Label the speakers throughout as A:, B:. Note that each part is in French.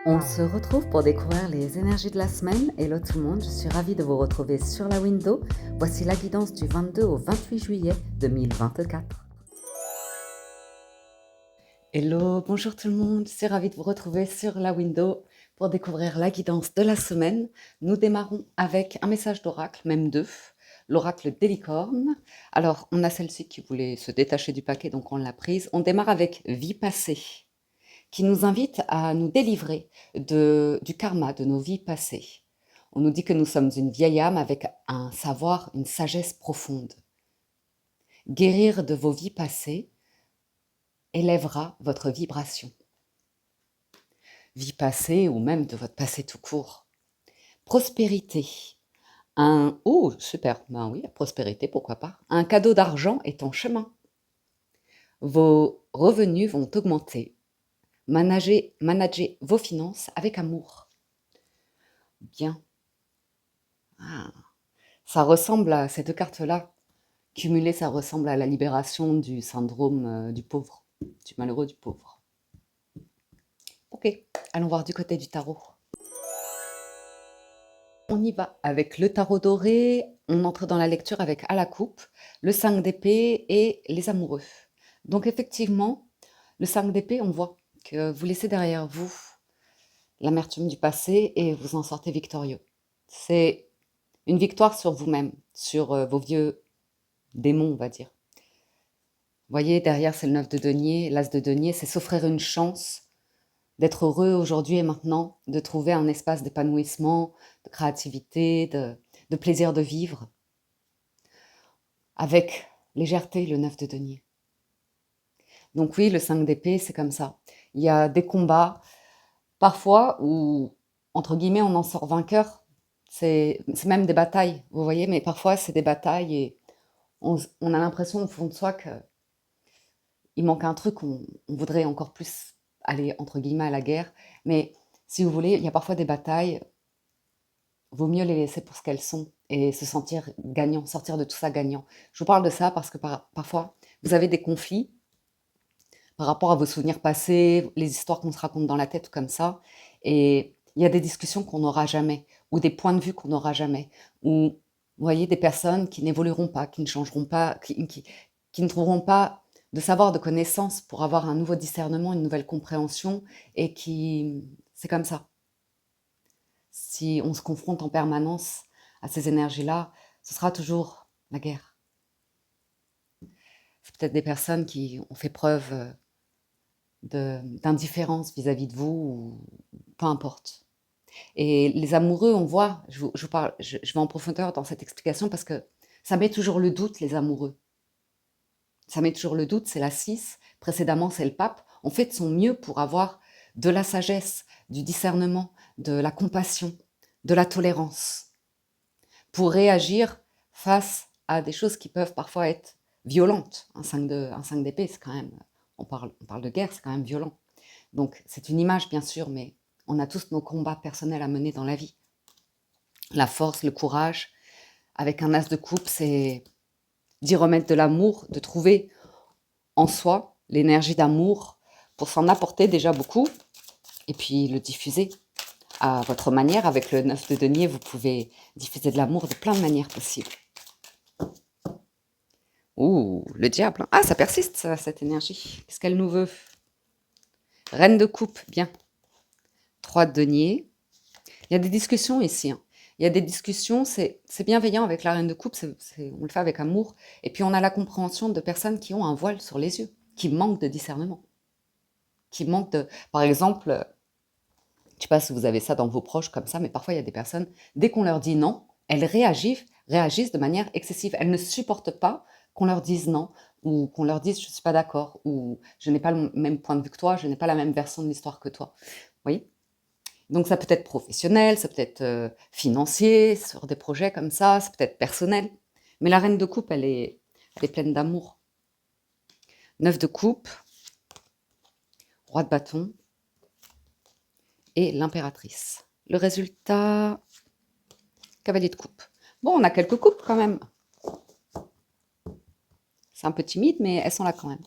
A: On se retrouve pour découvrir les énergies de la semaine. Hello tout le monde, je suis ravie de vous retrouver sur la window. Voici la guidance du 22 au 28 juillet 2024. Hello, bonjour tout le monde, je suis ravie de vous retrouver sur la window pour découvrir la guidance de la semaine. Nous démarrons avec un message d'oracle, même deux, l'oracle des licornes. Alors, on a celle-ci qui voulait se détacher du paquet, donc on l'a prise. On démarre avec vie passée, qui nous invite à nous délivrer du karma de nos vies passées. On nous dit que nous sommes une vieille âme avec un savoir, une sagesse profonde. Guérir de vos vies passées élèvera votre vibration. Vie passée ou même de votre passé tout court. Prospérité. Oh, super, ben oui, prospérité, pourquoi pas. Un cadeau d'argent est en chemin. Vos revenus vont augmenter. Managez vos finances avec amour. Bien. Ah, ça ressemble à ces deux cartes-là. Cumulées, ça ressemble à la libération du syndrome du pauvre, du malheureux du pauvre. Ok, allons voir du côté du tarot. On y va avec le tarot doré. On entre dans la lecture avec à la coupe, le 5 d'épée et les amoureux. Donc effectivement, le 5 d'épée, on voit que vous laissez derrière vous l'amertume du passé et vous en sortez victorieux. C'est une victoire sur vous-même, sur vos vieux démons, on va dire. Vous voyez, derrière, c'est le 9 de denier, l'as de denier, c'est s'offrir une chance d'être heureux aujourd'hui et maintenant, de trouver un espace d'épanouissement, de créativité, de plaisir de vivre, avec légèreté, le 9 de denier. Donc oui, le 5 d'épée, c'est comme ça. Il y a des combats, parfois, où, entre guillemets, on en sort vainqueur. C'est même des batailles, vous voyez, mais parfois, c'est des batailles et on a l'impression au fond de soi qu'il manque un truc, on voudrait encore plus aller, entre guillemets, à la guerre. Mais si vous voulez, il y a parfois des batailles, vaut mieux les laisser pour ce qu'elles sont et se sentir gagnant, sortir de tout ça gagnant. Je vous parle de ça parce que parfois, vous avez des conflits par rapport à vos souvenirs passés, les histoires qu'on se raconte dans la tête comme ça. Et il y a des discussions qu'on n'aura jamais, ou des points de vue qu'on n'aura jamais, ou vous voyez des personnes qui n'évolueront pas, qui ne changeront pas, qui ne trouveront pas de savoir, de connaissances pour avoir un nouveau discernement, une nouvelle compréhension, et qui... C'est comme ça. Si on se confronte en permanence à ces énergies-là, ce sera toujours la guerre. C'est peut-être des personnes qui ont fait preuve d'indifférence vis-à-vis de vous, ou peu importe. Et les amoureux, on voit, je vais en profondeur dans cette explication parce que ça met toujours le doute, les amoureux. Ça met toujours le doute, c'est la 6, précédemment c'est le pape. On fait de son mieux pour avoir de la sagesse, du discernement, de la compassion, de la tolérance, pour réagir face à des choses qui peuvent parfois être violentes. Un 5 d'épée, c'est quand même, on parle de guerre, c'est quand même violent. Donc c'est une image bien sûr, mais on a tous nos combats personnels à mener dans la vie. La force, le courage, avec un as de coupe, c'est d'y remettre de l'amour, de trouver en soi l'énergie d'amour pour s'en apporter déjà beaucoup, et puis le diffuser à votre manière. Avec le 9 de denier, vous pouvez diffuser de l'amour de plein de manières possibles. Ouh, le diable. Ah, ça persiste, ça, cette énergie. Qu'est-ce qu'elle nous veut? Reine de coupe, bien. 3 de denier. Il y a des discussions ici. Hein. Il y a des discussions, c'est bienveillant avec la reine de coupe, on le fait avec amour. Et puis on a la compréhension de personnes qui ont un voile sur les yeux, qui manquent de discernement. Qui manquent de... Par exemple, je ne sais pas si vous avez ça dans vos proches comme ça, mais parfois il y a des personnes, dès qu'on leur dit non, elles réagissent de manière excessive. Elles ne supportent pas qu'on leur dise non, ou qu'on leur dise je ne suis pas d'accord, ou je n'ai pas le même point de vue que toi, je n'ai pas la même version de l'histoire que toi. Vous voyez ? Donc ça peut être professionnel, ça peut être financier, sur des projets comme ça peut être personnel. Mais la reine de coupe, elle est pleine d'amour. 9 de coupe, roi de bâton et l'impératrice. Le résultat, cavalier de coupe. Bon, on a quelques coupes quand même. C'est un peu timide, mais elles sont là quand même.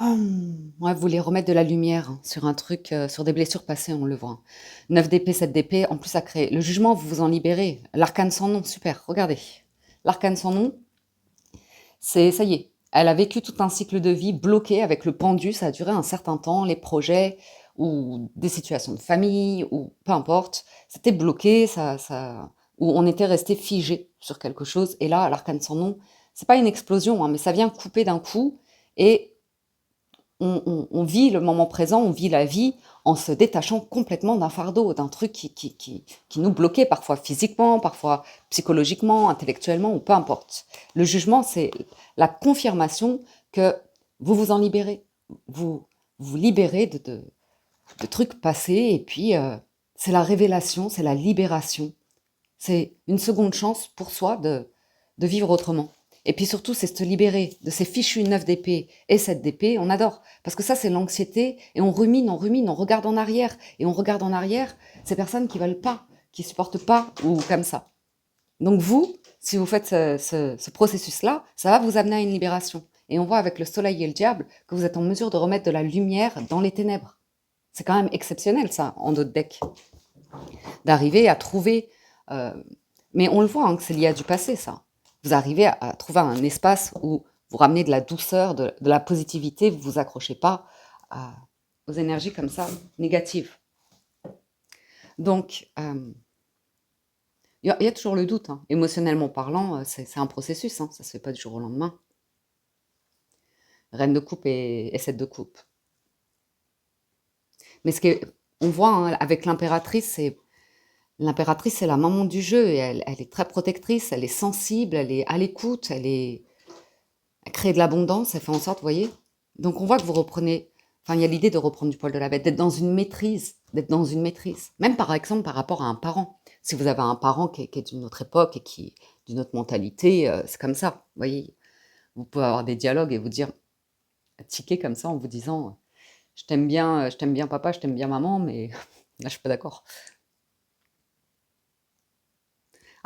A: Ouais, vous voulez remettre de la lumière hein, sur un truc, sur des blessures passées, on le voit. Hein. 9 d'épée, 7 d'épée, en plus ça crée le jugement, vous vous en libérez. L'arcane sans nom, super, regardez. L'arcane sans nom, c'est ça y est. Elle a vécu tout un cycle de vie bloqué avec le pendu, ça a duré un certain temps, les projets ou des situations de famille ou peu importe, c'était bloqué, ou on était resté figé sur quelque chose. Et là, l'arcane sans nom, c'est pas une explosion, hein, mais ça vient couper d'un coup et on vit le moment présent, on vit la vie en se détachant complètement d'un fardeau, d'un truc qui nous bloquait parfois physiquement, parfois psychologiquement, intellectuellement, ou peu importe. Le jugement, c'est la confirmation que vous vous en libérez. Vous vous libérez de trucs passés, et puis c'est la révélation, c'est la libération. C'est une seconde chance pour soi de vivre autrement. Et puis surtout, c'est se libérer de ces fichus 9 d'épée et 7 d'épée. On adore. Parce que ça, c'est l'anxiété. Et on rumine, on regarde en arrière. Et on regarde en arrière ces personnes qui veulent pas, qui supportent pas, ou comme ça. Donc vous, si vous faites ce processus-là, ça va vous amener à une libération. Et on voit avec le soleil et le diable que vous êtes en mesure de remettre de la lumière dans les ténèbres. C'est quand même exceptionnel, ça, en d'autres decks. D'arriver à trouver... mais on le voit hein, que c'est lié à du passé, ça. Vous arrivez à trouver un espace où vous ramenez de la douceur, de la positivité, vous ne vous accrochez pas aux énergies comme ça, négatives. Donc, y a toujours le doute. Hein. Émotionnellement parlant, c'est un processus, hein, ça ne se fait pas du jour au lendemain. Reine de coupe et 7 de coupe. Mais ce qu'on voit hein, avec l'impératrice, c'est l'impératrice, c'est la maman du jeu et elle est très protectrice, elle est sensible, elle est à l'écoute, elle crée de l'abondance, elle fait en sorte, vous voyez. Donc on voit que vous reprenez, enfin il y a l'idée de reprendre du poil de la bête, d'être dans une maîtrise, Même par exemple par rapport à un parent. Si vous avez un parent qui est d'une autre époque et qui d'une autre mentalité, c'est comme ça, vous voyez. Vous pouvez avoir des dialogues et vous dire, tiquer comme ça en vous disant, je t'aime bien papa, je t'aime bien maman, mais là je suis pas d'accord.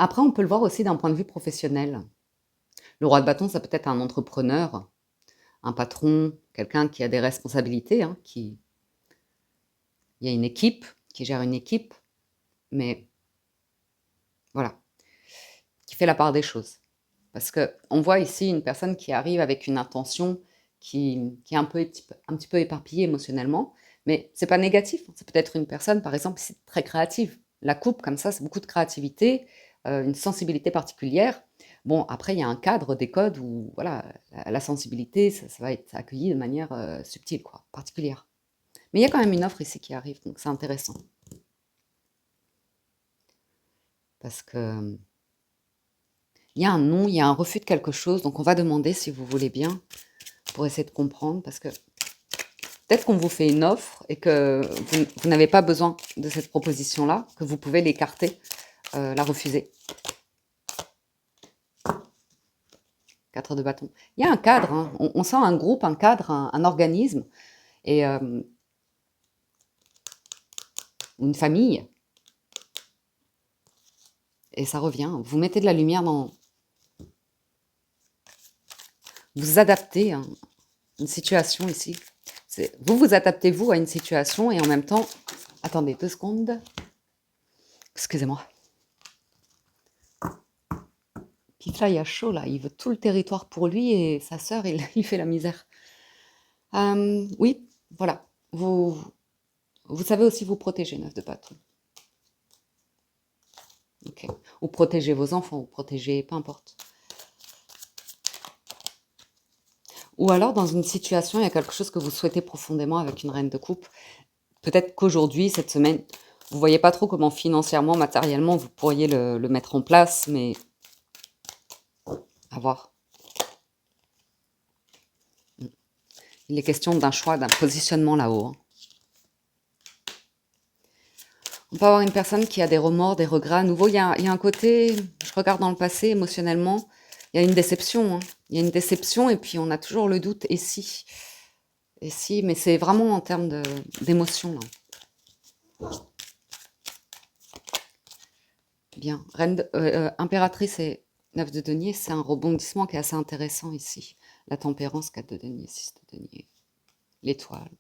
A: Après, on peut le voir aussi d'un point de vue professionnel. Le roi de bâton, ça peut être un entrepreneur, un patron, quelqu'un qui a des responsabilités, hein, il y a une équipe, qui gère une équipe, mais voilà, qui fait la part des choses. Parce qu'on voit ici une personne qui arrive avec une intention qui est un petit peu éparpillée émotionnellement, mais c'est pas négatif. Ça peut être une personne, par exemple, c'est très créative. La coupe, comme ça, c'est beaucoup de créativité, une sensibilité particulière. Bon, après, il y a un cadre, des codes où voilà, la sensibilité, ça va être accueilli de manière subtile, quoi, particulière. Mais il y a quand même une offre ici qui arrive, donc c'est intéressant. Parce que il y a un non, il y a un refus de quelque chose, donc on va demander si vous voulez bien, pour essayer de comprendre, parce que peut-être qu'on vous fait une offre et que vous n'avez pas besoin de cette proposition-là, que vous pouvez l'écarter, la refuser. 4 de bâton. Il y a un cadre, hein. On sent un groupe, un cadre, un organisme, et une famille, et ça revient. Vous mettez de la lumière dans... Vous adaptez hein, une situation ici. Vous vous adaptez, vous, à une situation, et en même temps... Attendez 2 secondes. Excusez-moi. Pifla, il a chaud, là. Il veut tout le territoire pour lui, et sa sœur, il fait la misère. Oui, voilà. Vous savez aussi vous protéger, 9 de bâton. Ok. Ou protéger vos enfants, ou protéger, peu importe. Ou alors, dans une situation, il y a quelque chose que vous souhaitez profondément avec une reine de coupe. Peut-être qu'aujourd'hui, cette semaine, vous voyez pas trop comment financièrement, matériellement, vous pourriez le mettre en place, mais à voir. Il est question d'un choix, d'un positionnement là-haut. Hein. On peut avoir une personne qui a des remords, des regrets. À nouveau, il y a un côté, je regarde dans le passé émotionnellement, il y a une déception. Hein. Il y a une déception et puis on a toujours le doute. Et si? Et si? Mais c'est vraiment en termes d'émotion. Bien. Impératrice et 9 de denier, c'est un rebondissement qui est assez intéressant ici. La tempérance, 4 de denier, 6 de denier. l'étoile.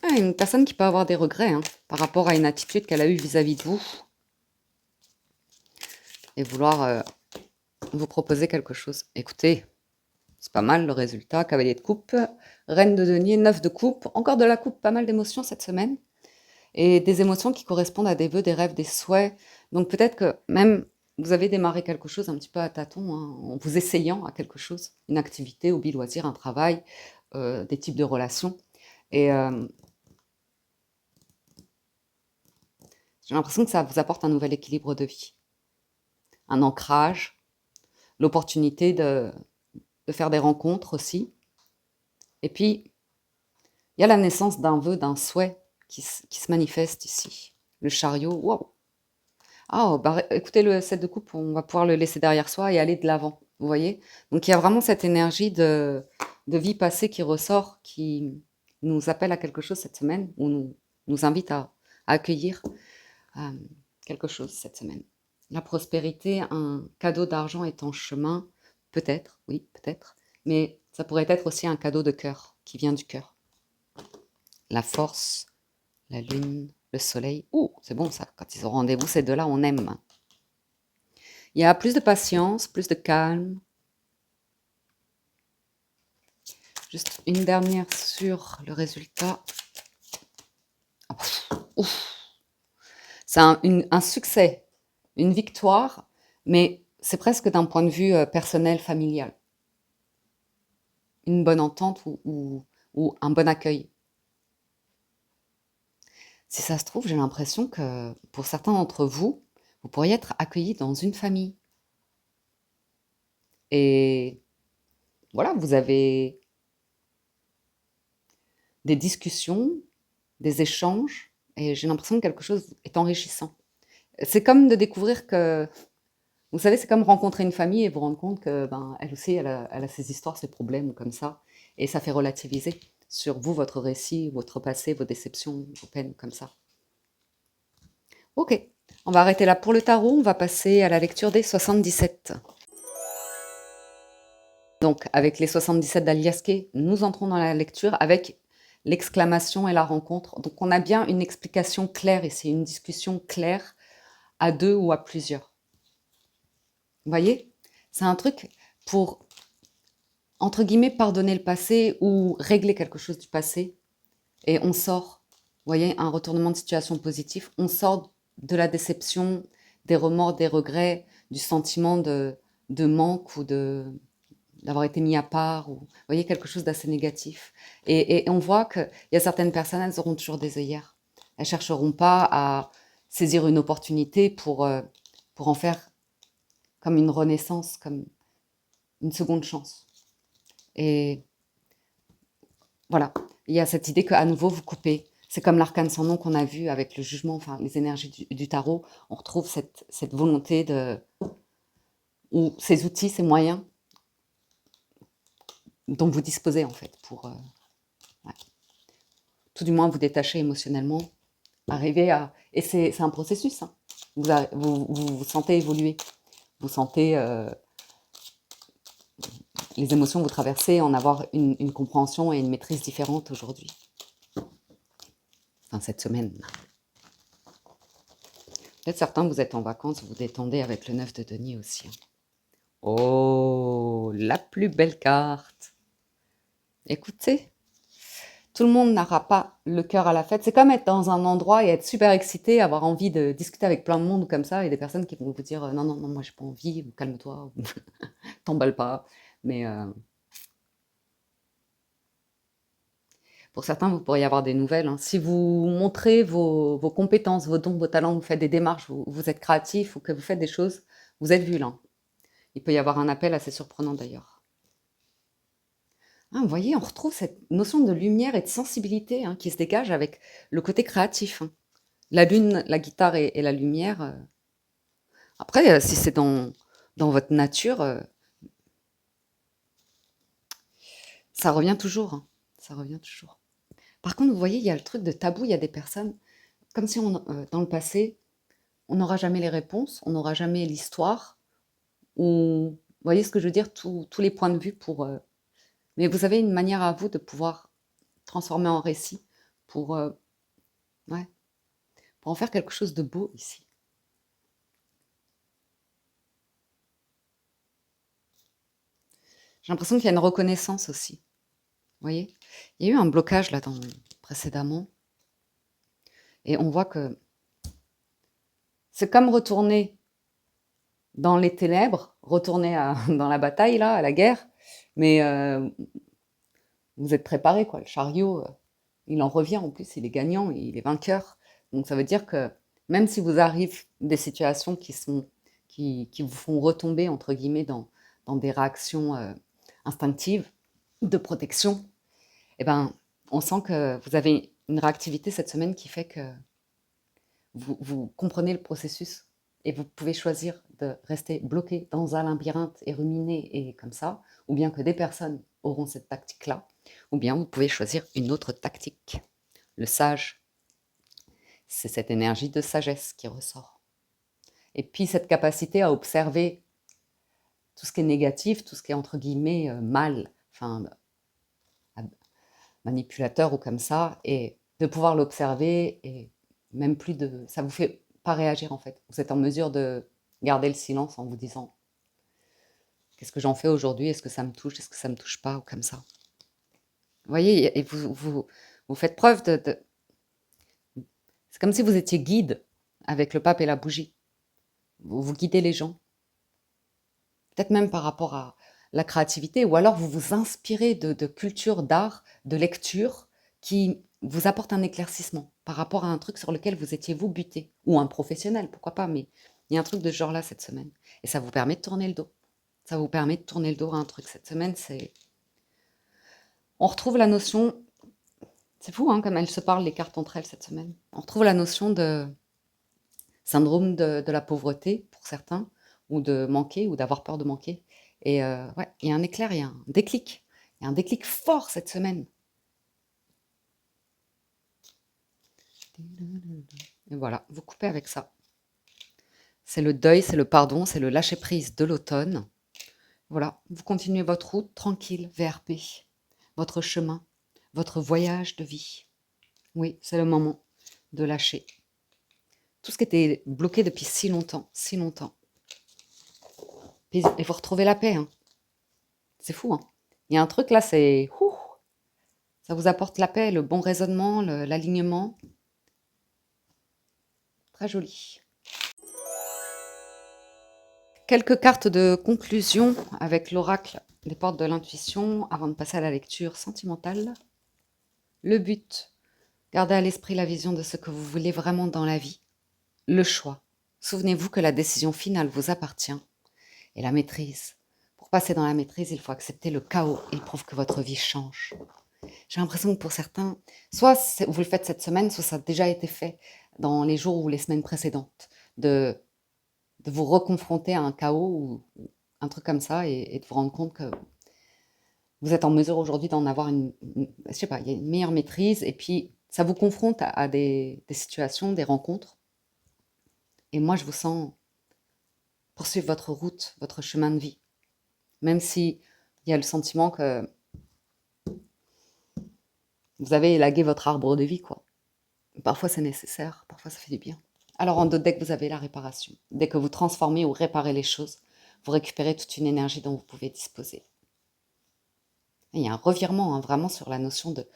A: Ah, une personne qui peut avoir des regrets par rapport à une attitude qu'elle a eue vis-à-vis de vous et vouloir vous proposer quelque chose. Écoutez, c'est pas mal le résultat. Cavalier de coupe, reine de denier, 9 de coupe. Encore de la coupe, pas mal d'émotions cette semaine. Et des émotions qui correspondent à des vœux, des rêves, des souhaits. Donc peut-être que même vous avez démarré quelque chose un petit peu à tâtons, en vous essayant à quelque chose, une activité, hobby, loisir, un travail, des types de relations. Et j'ai l'impression que ça vous apporte un nouvel équilibre de vie, un ancrage, l'opportunité de faire des rencontres aussi. Et puis, il y a la naissance d'un vœu, d'un souhait qui se manifeste ici. Le chariot, waouh! Ah, bah, écoutez, le 7 de coupe, on va pouvoir le laisser derrière soi et aller de l'avant, vous voyez? Donc il y a vraiment cette énergie de vie passée qui ressort, qui nous appelle à quelque chose cette semaine, ou nous invite à accueillir euh, quelque chose cette semaine. La prospérité, un cadeau d'argent est en chemin, peut-être, oui, peut-être, mais ça pourrait être aussi un cadeau de cœur, qui vient du cœur. La force, la lune, le soleil. Ouh, c'est bon ça, quand ils ont rendez-vous, ces deux-là, on aime. Il y a plus de patience, plus de calme. Juste une dernière sur le résultat. Ouf. C'est un succès, une victoire, mais c'est presque d'un point de vue personnel, familial. Une bonne entente ou un bon accueil. Si ça se trouve, j'ai l'impression que pour certains d'entre vous, vous pourriez être accueillis dans une famille. Et voilà, vous avez des discussions, des échanges, et j'ai l'impression que quelque chose est enrichissant. C'est comme de découvrir que, vous savez, c'est comme rencontrer une famille et vous rendre compte que, ben, elle aussi, elle a ses histoires, ses problèmes, comme ça, et ça fait relativiser sur vous, votre récit, votre passé, vos déceptions, vos peines, comme ça. Ok, on va arrêter là pour le tarot, on va passer à la lecture des 77. Donc, avec les 77 d'Aliaské, nous entrons dans la lecture avec l'exclamation et la rencontre. Donc, on a bien une explication claire ici, une discussion claire à deux ou à plusieurs. Vous voyez? C'est un truc pour, entre guillemets, pardonner le passé ou régler quelque chose du passé. Et on sort, vous voyez, un retournement de situation positif. On sort de la déception, des remords, des regrets, du sentiment de manque ou d'avoir été mis à part, ou vous voyez, quelque chose d'assez négatif. Et on voit qu'il y a certaines personnes, elles auront toujours des œillères. Elles ne chercheront pas à saisir une opportunité pour en faire comme une renaissance, comme une seconde chance. Et voilà, il y a cette idée qu'à nouveau, vous coupez. C'est comme l'arcane sans nom qu'on a vu avec le jugement, enfin les énergies du tarot. On retrouve cette volonté ou ces outils, ces moyens dont vous disposez en fait pour, ouais, tout du moins, vous détacher émotionnellement, arriver à... Et c'est un processus, hein. Vous sentez évoluer, vous sentez les émotions que vous traversez, en avoir une compréhension et une maîtrise différente aujourd'hui, enfin cette semaine. Peut-être certains, vous êtes en vacances, vous vous détendez avec le 9 de denier aussi. Oh, la plus belle carte. Écoutez, tout le monde n'aura pas le cœur à la fête. C'est comme être dans un endroit et être super excité, avoir envie de discuter avec plein de monde comme ça, et des personnes qui vont vous dire non, non, non, moi j'ai pas envie, ou calme-toi, ou t'emballe pas. Mais pour certains, vous pourriez avoir des nouvelles, hein. Si vous montrez vos compétences, vos dons, vos talents, vous faites des démarches, vous êtes créatif ou que vous faites des choses, vous êtes vu là. Il peut y avoir un appel assez surprenant d'ailleurs. Ah, vous voyez, on retrouve cette notion de lumière et de sensibilité qui se dégage avec le côté créatif. La lune, la guitare et la lumière. Après, si c'est dans votre nature, ça revient toujours, hein. Ça revient toujours. Par contre, vous voyez, il y a le truc de tabou. Il y a des personnes, comme si dans le passé, on n'aura jamais les réponses, on n'aura jamais l'histoire, ou vous voyez ce que je veux dire? Tous les points de vue pour, mais vous avez une manière à vous de pouvoir transformer en récit pour, ouais, pour en faire quelque chose de beau ici. J'ai l'impression qu'il y a une reconnaissance aussi, vous voyez? Il y a eu un blocage là précédemment et on voit que c'est comme retourner dans les ténèbres, retourner dans la bataille là, à la guerre, mais vous êtes préparés quoi. Le chariot, il en revient en plus, il est gagnant, il est vainqueur. Donc ça veut dire que même si vous arrivent des situations qui vous font retomber entre guillemets dans des réactions instinctives de protection, eh ben, on sent que vous avez une réactivité cette semaine qui fait que vous comprenez le processus et vous pouvez choisir de rester bloqué dans un labyrinthe et ruminer et comme ça, ou bien que des personnes auront cette tactique-là, ou bien vous pouvez choisir une autre tactique. Le sage, c'est cette énergie de sagesse qui ressort. Et puis cette capacité à observer tout ce qui est négatif, tout ce qui est entre guillemets mal, enfin manipulateur ou comme ça, et de pouvoir l'observer et même plus de... Ça vous fait pas réagir en fait. Vous êtes en mesure de garder le silence en vous disant qu'est-ce que j'en fais aujourd'hui? Est-ce que ça me touche? Est-ce que ça me touche pas? Ou comme ça. Vous voyez, et vous faites preuve de... C'est comme si vous étiez guide avec le pape et la bougie. Vous guidez les gens. Peut-être même par rapport à la créativité, ou alors vous vous inspirez de culture, d'art, de lecture qui vous apporte un éclaircissement par rapport à un truc sur lequel vous étiez vous buté, ou un professionnel, pourquoi pas, mais il y a un truc de ce genre-là cette semaine. Et ça vous permet de tourner le dos. Ça vous permet de tourner le dos à un truc cette semaine, c'est... On retrouve la notion, c'est fou hein, comme elles se parlent les cartes entre elles cette semaine. On retrouve la notion de syndrome de la pauvreté pour certains, ou de manquer, ou d'avoir peur de manquer. Et ouais, il y a un éclair, il y a un déclic. Il y a un déclic fort cette semaine. Et voilà, vous coupez avec ça. C'est le deuil, c'est le pardon, c'est le lâcher-prise de l'automne. Voilà, vous continuez votre route tranquille, VRP, votre chemin, votre voyage de vie. Oui, c'est le moment de lâcher tout ce qui était bloqué depuis si longtemps, si longtemps. Et vous retrouvez la paix. Hein. C'est fou, hein. Il y a un truc là, c'est... Ça vous apporte la paix, le bon raisonnement, l'alignement. Très joli. Quelques cartes de conclusion avec l'oracle des portes de l'intuition avant de passer à la lecture sentimentale. Le but, gardez à l'esprit la vision de ce que vous voulez vraiment dans la vie. Le choix. Souvenez-vous que la décision finale vous appartient. Et la maîtrise. Pour passer dans la maîtrise, il faut accepter le chaos. Il prouve que votre vie change. J'ai l'impression que pour certains, soit vous le faites cette semaine, soit ça a déjà été fait dans les jours ou les semaines précédentes, de vous reconfronter à un chaos ou un truc comme ça et de vous rendre compte que vous êtes en mesure aujourd'hui d'en avoir je sais pas, il y a une meilleure maîtrise et puis ça vous confronte à des situations, des rencontres. Et moi, je vous sens poursuivre votre route, votre chemin de vie. Même si il y a le sentiment que vous avez élagué votre arbre de vie, quoi. Parfois, c'est nécessaire, parfois, ça fait du bien. Alors, dès que vous avez la réparation, dès que vous transformez ou réparez les choses, vous récupérez toute une énergie dont vous pouvez disposer. Et il y a un revirement, hein, vraiment, sur la notion de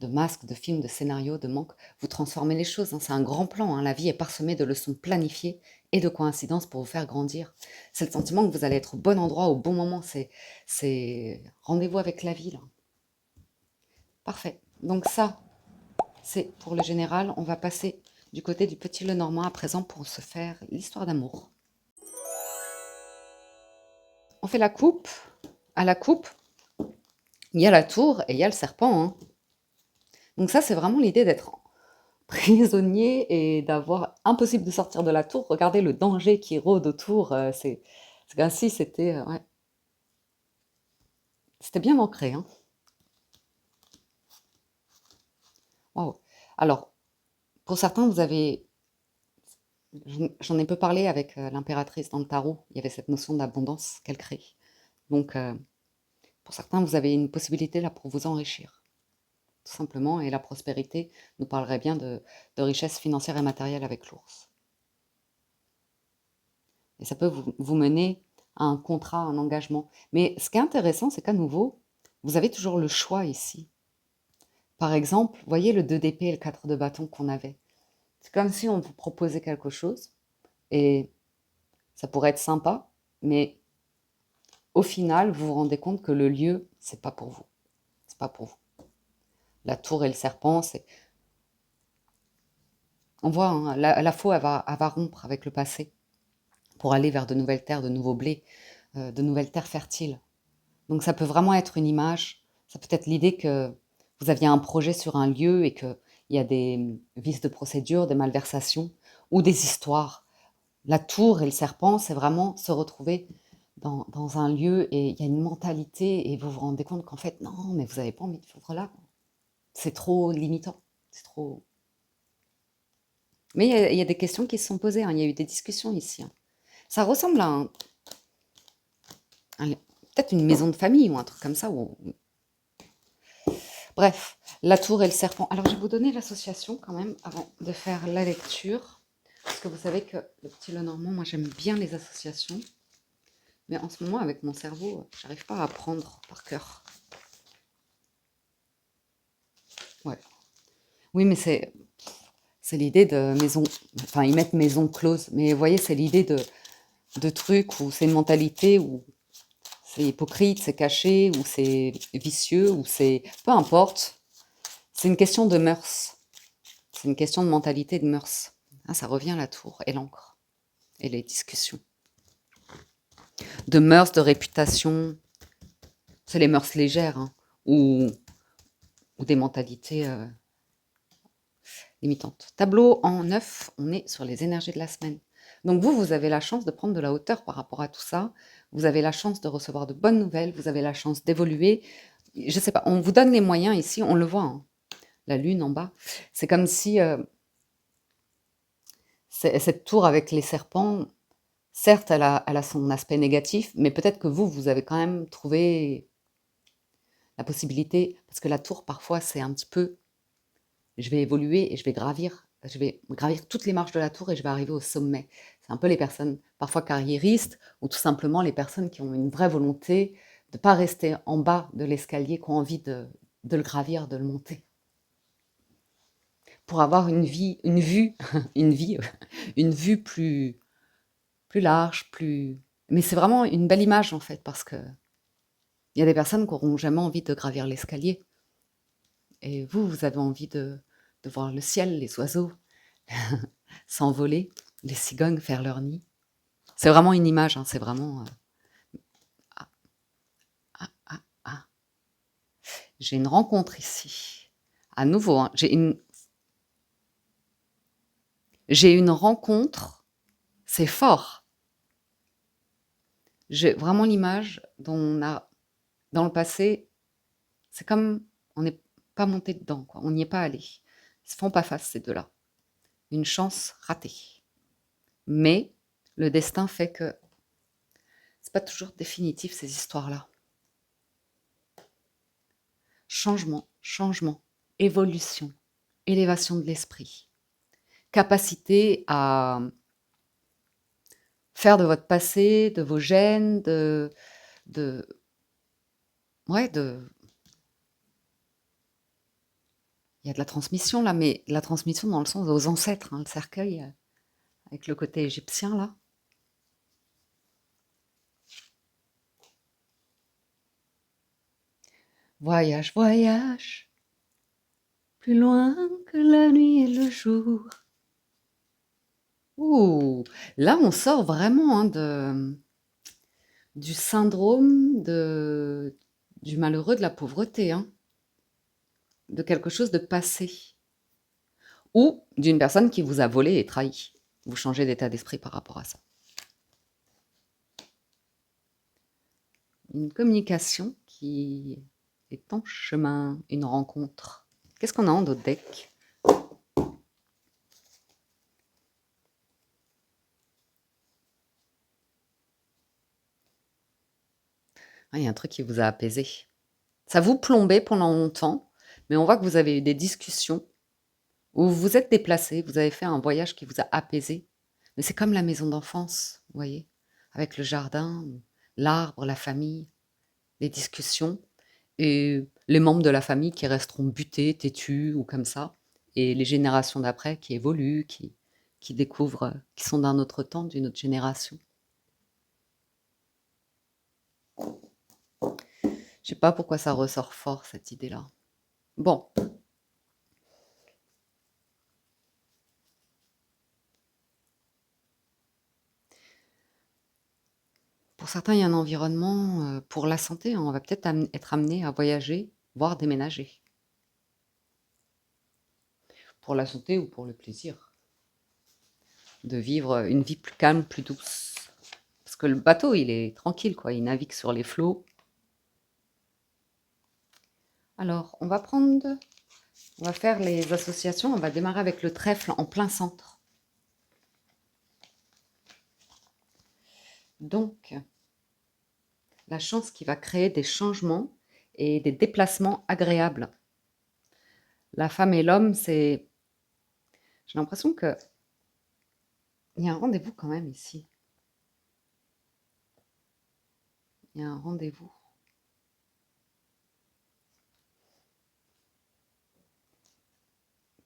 A: masque, de film, de scénario, de manque. Vous transformez les choses, hein, c'est un grand plan. Hein, la vie est parsemée de leçons planifiées et de coïncidences pour vous faire grandir. C'est le sentiment que vous allez être au bon endroit, au bon moment. C'est rendez-vous avec la vie, là. Parfait. Donc ça, c'est pour le général. On va passer du côté du petit Lenormand à présent pour se faire l'histoire d'amour. On fait la coupe. À la coupe, il y a la tour et il y a le serpent. Hein. Donc ça, c'est vraiment l'idée d'être prisonnier et d'avoir impossible de sortir de la tour. Regardez le danger qui rôde autour. C'est ainsi, c'était ouais. C'était bien ancré. Hein. Wow. Alors, pour certains, vous avez J'en ai peu parlé avec l'impératrice dans le tarot. Il y avait cette notion d'abondance qu'elle crée. Donc, pour certains, vous avez une possibilité là pour vous enrichir, tout simplement. Et la prospérité nous parlerait bien de richesse financière et matérielle avec l'ours. Et ça peut vous mener à un contrat, un engagement. Mais ce qui est intéressant, c'est qu'à nouveau, vous avez toujours le choix ici. Par exemple, voyez le 2 d'épée et le 4 de bâton qu'on avait. C'est comme si on vous proposait quelque chose et ça pourrait être sympa, mais au final, vous vous rendez compte que le lieu, c'est pas pour vous. C'est pas pour vous. La tour et le serpent, c'est... On voit, hein, la faux, elle va rompre avec le passé pour aller vers de nouvelles terres, de nouveaux blés, de nouvelles terres fertiles. Donc ça peut vraiment être une image, ça peut être l'idée que vous aviez un projet sur un lieu et qu'il y a des vices de procédure, des malversations ou des histoires. La tour et le serpent, c'est vraiment se retrouver dans un lieu et il y a une mentalité et vous vous rendez compte qu'en fait, non, mais vous n'avez pas envie de vivre là. C'est trop limitant. C'est trop... Mais il y a des questions qui se sont posées, hein, il y a eu des discussions ici. Hein. Ça ressemble à peut-être une maison de famille ou un truc comme ça. Bref, la tour et le serpent. Alors, je vais vous donner l'association quand même avant de faire la lecture. Parce que vous savez que le petit Lenormand, moi j'aime bien les associations. Mais en ce moment, avec mon cerveau, j'arrive pas à apprendre par cœur. Ouais. Oui, mais c'est l'idée de maison... Enfin, ils mettent maison close. Mais vous voyez, c'est l'idée de trucs où c'est une mentalité où c'est hypocrite, c'est caché, ou c'est vicieux, ou c'est... Peu importe. C'est une question de mœurs. C'est une question de mentalité, de mœurs. Ah, ça revient à la tour et l'encre. Et les discussions. De mœurs, de réputation. C'est les mœurs légères, hein, ou des mentalités limitantes. Tableau en 9, on est sur les énergies de la semaine. Donc vous avez la chance de prendre de la hauteur par rapport à tout ça. Vous avez la chance de recevoir de bonnes nouvelles. Vous avez la chance d'évoluer. Je sais pas, on vous donne les moyens ici, on le voit. Hein. La lune en bas. C'est comme si cette tour avec les serpents, certes, elle a son aspect négatif, mais peut-être que vous avez quand même trouvé la possibilité, parce que la tour, parfois, c'est un petit peu, je vais évoluer et je vais gravir toutes les marches de la tour et je vais arriver au sommet. C'est un peu les personnes, parfois carriéristes, ou tout simplement les personnes qui ont une vraie volonté de ne pas rester en bas de l'escalier, qui ont envie de le gravir, de le monter. Pour avoir une vue, une vue plus large, plus... Mais c'est vraiment une belle image, en fait, parce que il y a des personnes qui n'auront jamais envie de gravir l'escalier. Et vous avez envie de voir le ciel, les oiseaux s'envoler, les cigognes faire leur nid. C'est vraiment une image, hein, c'est vraiment... Ah, ah, ah, ah. J'ai une rencontre ici. À nouveau, hein, j'ai une rencontre, c'est fort. J'ai vraiment l'image dont on a, dans le passé, c'est comme on n'est pas monté dedans, quoi. On n'y est pas allé. Ils se font pas face, ces deux-là. Une chance ratée. Mais le destin fait que c'est pas toujours définitif, ces histoires-là. Changement, évolution, élévation de l'esprit, capacité à faire de votre passé, de vos gènes, ouais, il y a de la transmission là, mais la transmission dans le sens aux ancêtres, hein, le cercueil, avec le côté égyptien là. Voyage, voyage, plus loin que la nuit et le jour. Ouh, là on sort vraiment hein, du syndrome du malheureux, de la pauvreté, hein, de quelque chose de passé, ou d'une personne qui vous a volé et trahi. Vous changez d'état d'esprit par rapport à ça. Une communication qui est en chemin, une rencontre. Qu'est-ce qu'on a en d'autres decks? Ah, il y a un truc qui vous a apaisé. Ça vous plombait pendant longtemps, mais on voit que vous avez eu des discussions où vous vous êtes déplacés, vous avez fait un voyage qui vous a apaisé. Mais c'est comme la maison d'enfance, vous voyez, avec le jardin, l'arbre, la famille, les discussions et les membres de la famille qui resteront butés, têtus ou comme ça, et les générations d'après qui évoluent, qui découvrent, qui sont d'un autre temps, d'une autre génération. Je sais pas pourquoi ça ressort fort, cette idée-là. Bon, pour certains, il y a un environnement, pour la santé, hein, on va peut-être être amené à voyager, voire déménager. Pour la santé ou pour le plaisir. De vivre une vie plus calme, plus douce. Parce que le bateau, il est tranquille, quoi. Il navigue sur les flots. Alors, on va faire les associations. On va démarrer avec le trèfle en plein centre. Donc, la chance qui va créer des changements et des déplacements agréables. La femme et l'homme, c'est... J'ai l'impression que il y a un rendez-vous quand même ici. Il y a un rendez-vous.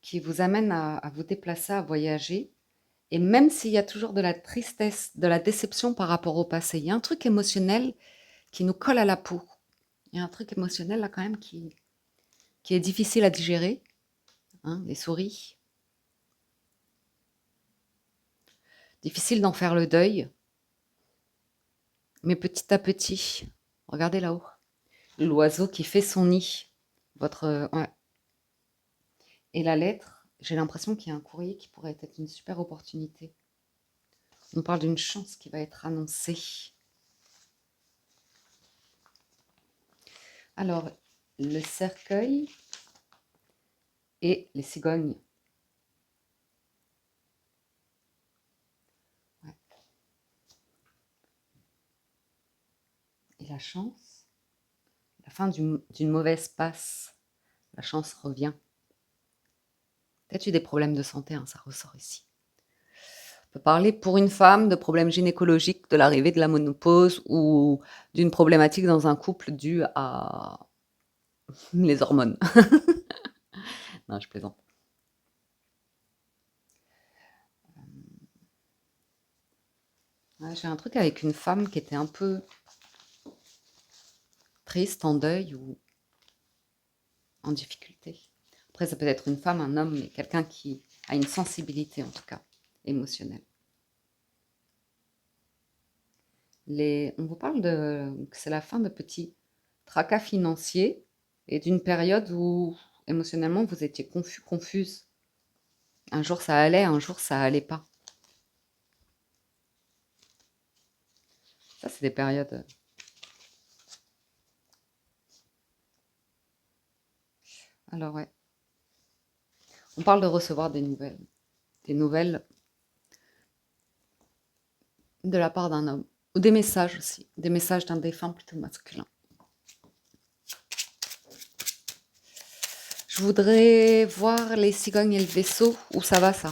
A: Qui vous amène à vous déplacer, à voyager. Et même s'il y a toujours de la tristesse, de la déception par rapport au passé, il y a un truc émotionnel qui nous colle à la peau. Il y a un truc émotionnel là quand même qui est difficile à digérer, hein, les souris. Difficile d'en faire le deuil, mais petit à petit, regardez là-haut, l'oiseau qui fait son nid. Ouais. Et la lettre, j'ai l'impression qu'il y a un courrier qui pourrait être une super opportunité. On parle d'une chance qui va être annoncée. Alors, le cercueil et les cigognes. Ouais. Et la chance, la fin d'une mauvaise passe, la chance revient. Peut-être eu des problèmes de santé, hein, ça ressort ici. On peut parler pour une femme de problèmes gynécologiques, de l'arrivée de la ménopause ou d'une problématique dans un couple due à les hormones. Non, je plaisante. Ouais, j'ai un truc avec une femme qui était un peu triste, en deuil ou en difficulté. Après, ça peut être une femme, un homme, mais quelqu'un qui a une sensibilité, en tout cas, émotionnelle. On vous parle que c'est la fin de petits tracas financiers et d'une période où émotionnellement vous étiez confuse. Un jour ça allait, un jour ça allait pas. Ça, c'est des périodes. Alors, ouais. On parle de recevoir des nouvelles. Des nouvelles de la part d'un homme. Ou des messages aussi. Des messages d'un défunt plutôt masculin. Je voudrais voir les cigognes et le vaisseau. Où ça va, ça?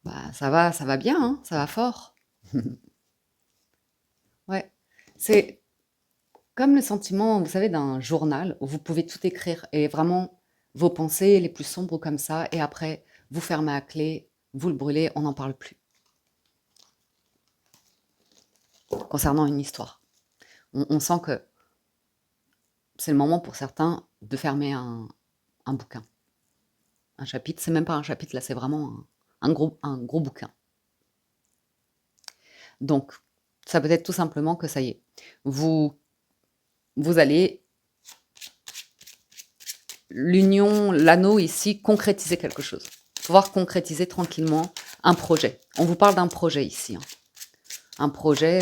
A: Bah, ça va bien, hein, ça va fort. Ouais. C'est comme le sentiment, vous savez, d'un journal où vous pouvez tout écrire et vraiment vos pensées les plus sombres comme ça, et après, vous fermez à clé, vous le brûlez, on n'en parle plus. Concernant une histoire. On sent que c'est le moment pour certains de fermer un bouquin. Un chapitre, c'est même pas un chapitre, là, c'est vraiment un gros bouquin. Donc, ça peut être tout simplement que ça y est, vous allez, l'union, l'anneau ici, concrétiser quelque chose. Pouvoir concrétiser tranquillement un projet. On vous parle d'un projet ici. Hein. Un projet...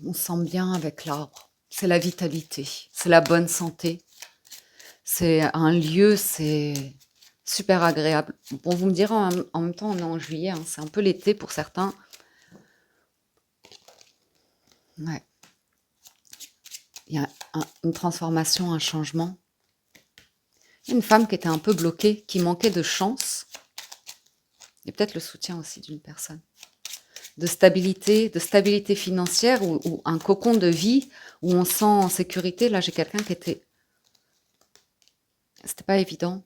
A: on sent bien avec l'arbre. C'est la vitalité, c'est la bonne santé. C'est un lieu, c'est super agréable. Bon, vous me direz en même temps, on est en juillet, hein, c'est un peu l'été pour certains. Ouais, il y a une transformation, un changement. Il y a une femme qui était un peu bloquée, qui manquait de chance, et peut-être le soutien aussi d'une personne. De stabilité financière ou un cocon de vie où on sent en sécurité. Là, j'ai quelqu'un qui était... C'était pas évident.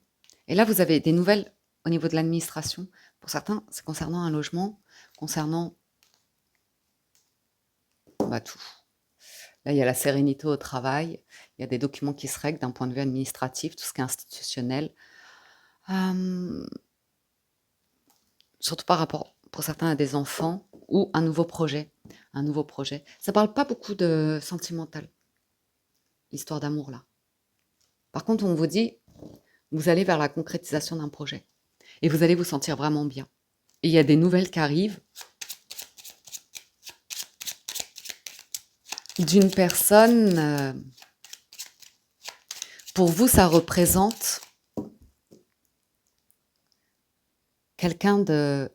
A: Et là, vous avez des nouvelles au niveau de l'administration. Pour certains, c'est concernant un logement, concernant bah, tout. Là, il y a la sérénité au travail, il y a des documents qui se règlent d'un point de vue administratif, tout ce qui est institutionnel. Surtout par rapport, pour certains, à des enfants ou un nouveau projet. Un nouveau projet. Ça parle pas beaucoup de sentimental, l'histoire d'amour là. Par contre, on vous dit, vous allez vers la concrétisation d'un projet. Et vous allez vous sentir vraiment bien. Et il y a des nouvelles qui arrivent d'une personne. Pour vous, ça représente quelqu'un de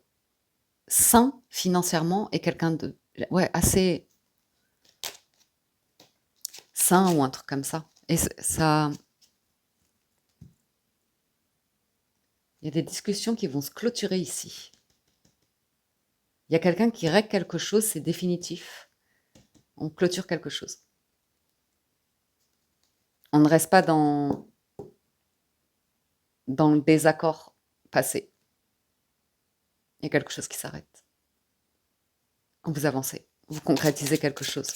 A: sain financièrement et quelqu'un de ouais, assez sain ou un truc comme ça. Et ça, il y a des discussions qui vont se clôturer ici. Il y a quelqu'un qui règle quelque chose, c'est définitif. On clôture quelque chose. On ne reste pas dans le désaccord passé. Il y a quelque chose qui s'arrête. Vous avancez, vous concrétisez quelque chose.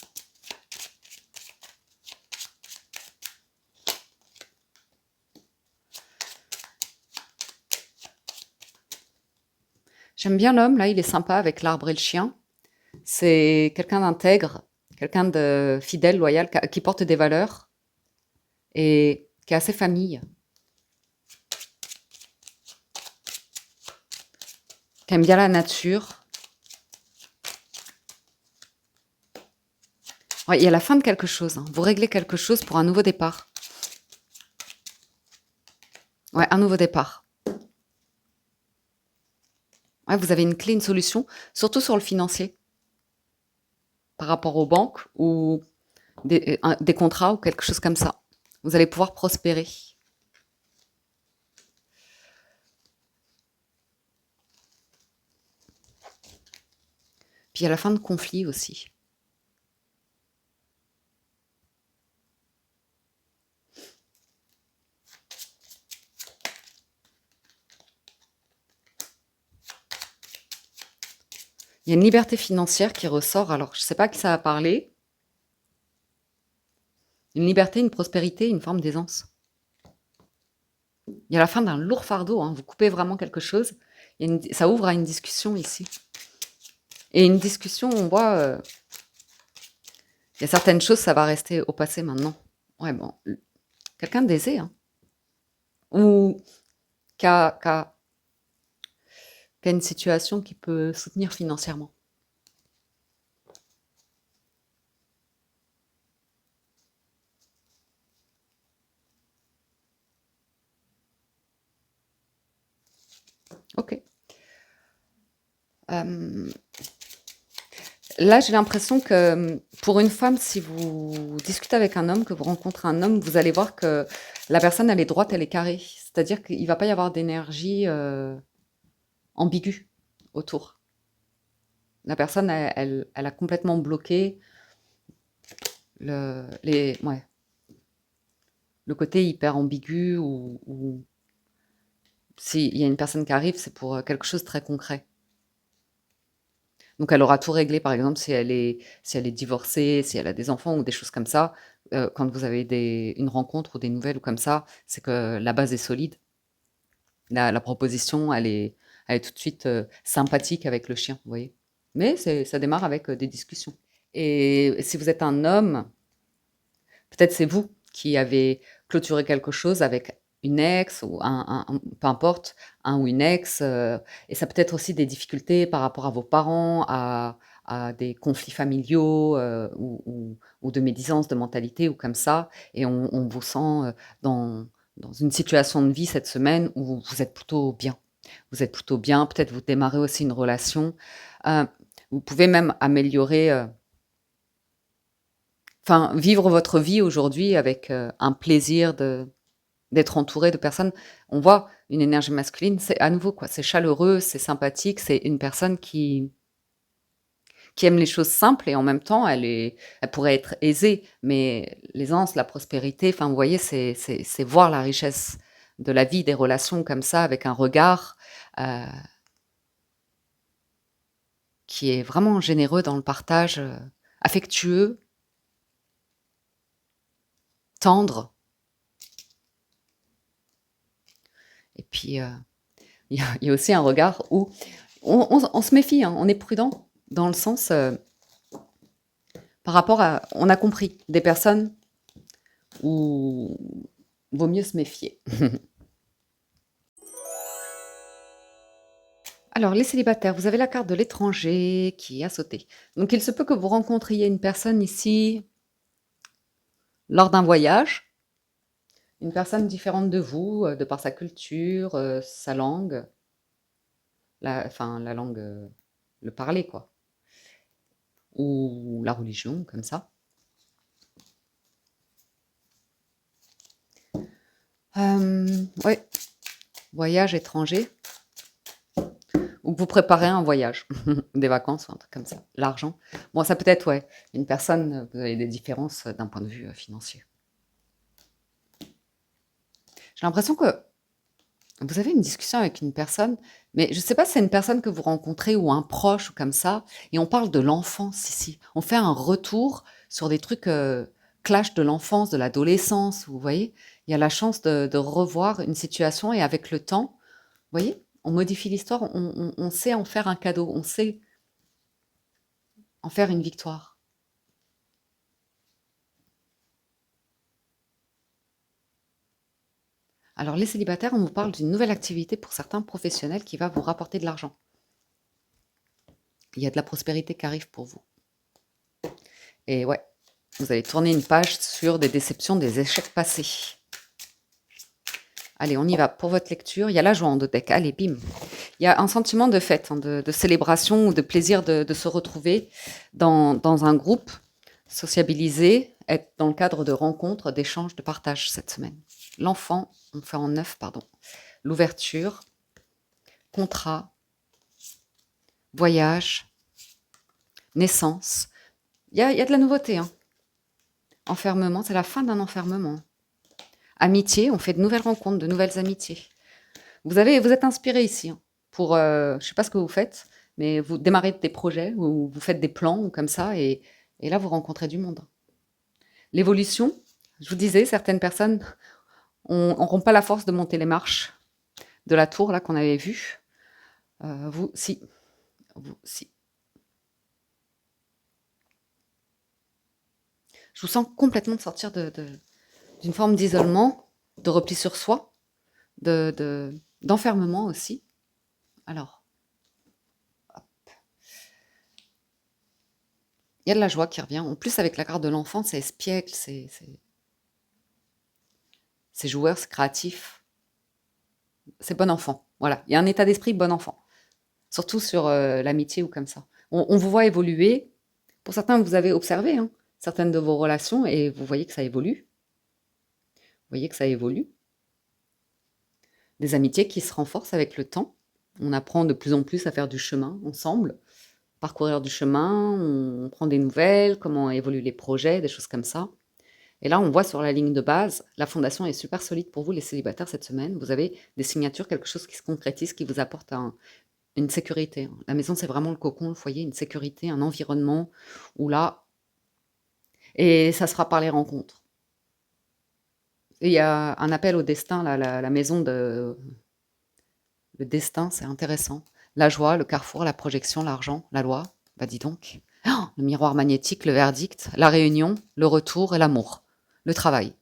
A: J'aime bien l'homme, là, il est sympa avec l'arbre et le chien. C'est quelqu'un d'intègre, quelqu'un de fidèle, loyal, qui porte des valeurs et qui est assez famille, qui aime bien la nature. Ouais, il y a la fin de quelque chose, hein. Vous réglez quelque chose pour un nouveau départ. Ouais, un nouveau départ. Ouais, vous avez une clé, une solution, surtout sur le financier, par rapport aux banques ou des contrats ou quelque chose comme ça. Vous allez pouvoir prospérer. Puis il y a la fin de conflit aussi. Il y a une liberté financière qui ressort. Alors, je ne sais pas à qui ça va parler. Une liberté, une prospérité, une forme d'aisance. Il y a la fin d'un lourd fardeau. Hein. Vous coupez vraiment quelque chose. Ça ouvre à une discussion ici. Et une discussion, on voit... il y a certaines choses, ça va rester au passé maintenant. Ouais, bon. Quelqu'un d'aisé, hein. Ou qui a une situation qui peut soutenir financièrement. Ok. Là, j'ai l'impression que pour une femme, si vous discutez avec un homme, que vous rencontrez un homme, vous allez voir que la personne, elle est droite, elle est carrée. C'est-à-dire qu'il ne va pas y avoir d'énergie ambiguë autour. La personne, elle a complètement bloqué ouais, le côté hyper ambigu ou s'il y a une personne qui arrive, c'est pour quelque chose de très concret. Donc elle aura tout réglé, par exemple, si elle est divorcée, si elle a des enfants ou des choses comme ça. Quand vous avez une rencontre ou des nouvelles ou comme ça, c'est que la base est solide. La proposition, elle est tout de suite sympathique avec le chien, vous voyez. Mais ça démarre avec des discussions. Et si vous êtes un homme, peut-être c'est vous qui avez clôturé quelque chose avec une ex ou peu importe, un ou une ex. Et ça peut être aussi des difficultés par rapport à vos parents, à des conflits familiaux ou de médisance de mentalité ou comme ça. Et on vous sent dans, dans une situation de vie cette semaine où vous êtes plutôt bien. Vous êtes plutôt bien, peut-être vous démarrez aussi une relation. Heu, Vous pouvez même améliorer, enfin, vivre votre vie aujourd'hui avec, un plaisir d'être entouré de personnes. On voit une énergie masculine, c'est à nouveau quoi, c'est chaleureux, c'est sympathique, c'est une personne qui aime les choses simples et en même temps elle pourrait être aisée, mais l'aisance, la prospérité, enfin vous voyez, c'est voir la richesse de la vie, des relations comme ça avec un regard, heu, qui est vraiment généreux dans le partage, affectueux, tendre et puis, il y a aussi un regard où on se méfie, hein, on est prudent dans le sens, par rapport à on a compris des personnes où vaut mieux se méfier. Alors les célibataires, vous avez la carte de l'étranger qui a sauté. Donc il se peut que vous rencontriez une personne ici lors d'un voyage, une personne différente de vous, de par sa culture, sa langue, la langue, le parler quoi, ou la religion comme ça. Ouais, voyage étranger. Ou que vous préparez un voyage, des vacances ou un truc comme ça. L'argent. Bon, ça peut être, ouais, une personne, vous avez des différences d'un point de vue financier. J'ai l'impression que vous avez une discussion avec une personne, mais je ne sais pas si c'est une personne que vous rencontrez ou un proche ou comme ça, et on parle de l'enfance ici. On fait un retour sur des trucs clash de l'enfance, de l'adolescence, vous voyez. Il y a la chance de revoir une situation et avec le temps, vous voyez, on modifie l'histoire, on sait en faire un cadeau, on sait en faire une victoire. Alors les célibataires, on vous parle d'une nouvelle activité pour certains professionnels qui va vous rapporter de l'argent. Il y a de la prospérité qui arrive pour vous. Et ouais, vous allez tourner une page sur des déceptions, des échecs passés. Allez, on y va pour votre lecture. Il y a la joie en deux decks. Allez, bim. Il y a un sentiment de fête, hein, de célébration ou de plaisir de se retrouver dans un groupe, sociabiliser, être dans le cadre de rencontres, d'échanges, de partage cette semaine. L'enfant, on fait en 9, pardon. L'ouverture, contrat, voyage, naissance. Il y a de la nouveauté. Hein. Enfermement, c'est la fin d'un enfermement. Amitié, on fait de nouvelles rencontres, de nouvelles amitiés. Vous êtes inspiré ici hein, pour, je ne sais pas ce que vous faites, mais vous démarrez des projets ou vous faites des plans ou comme ça, et là vous rencontrez du monde. L'évolution, je vous disais, certaines personnes n'auront pas la force de monter les marches de la tour là qu'on avait vue. Vous, si. Vous, si. Je vous sens complètement de sortir d'une forme d'isolement, de repli sur soi, d'enfermement aussi. Alors, hop. Il y a de la joie qui revient. En plus, avec la carte de l'enfant, c'est espiègle, c'est joueur, c'est créatif, c'est bon enfant. Voilà, il y a un état d'esprit bon enfant. Surtout sur l'amitié ou comme ça. On vous voit évoluer. Pour certains, vous avez observé hein, certaines de vos relations et vous voyez que ça évolue. Vous voyez que ça évolue. Des amitiés qui se renforcent avec le temps. On apprend de plus en plus à faire du chemin ensemble, parcourir du chemin, on prend des nouvelles, comment évoluent les projets, des choses comme ça. Et là, on voit sur la ligne de base, la fondation est super solide pour vous, les célibataires, cette semaine. Vous avez des signatures, quelque chose qui se concrétise, qui vous apporte une sécurité. La maison, c'est vraiment le cocon, le foyer, une sécurité, un environnement où là, et ça sera par les rencontres. Et il y a un appel au destin, là, la maison de... Le destin, c'est intéressant. La joie, le carrefour, la projection, l'argent, la loi. Bah dis donc. Oh, le miroir magnétique, le verdict, la réunion, le retour et l'amour. Le travail.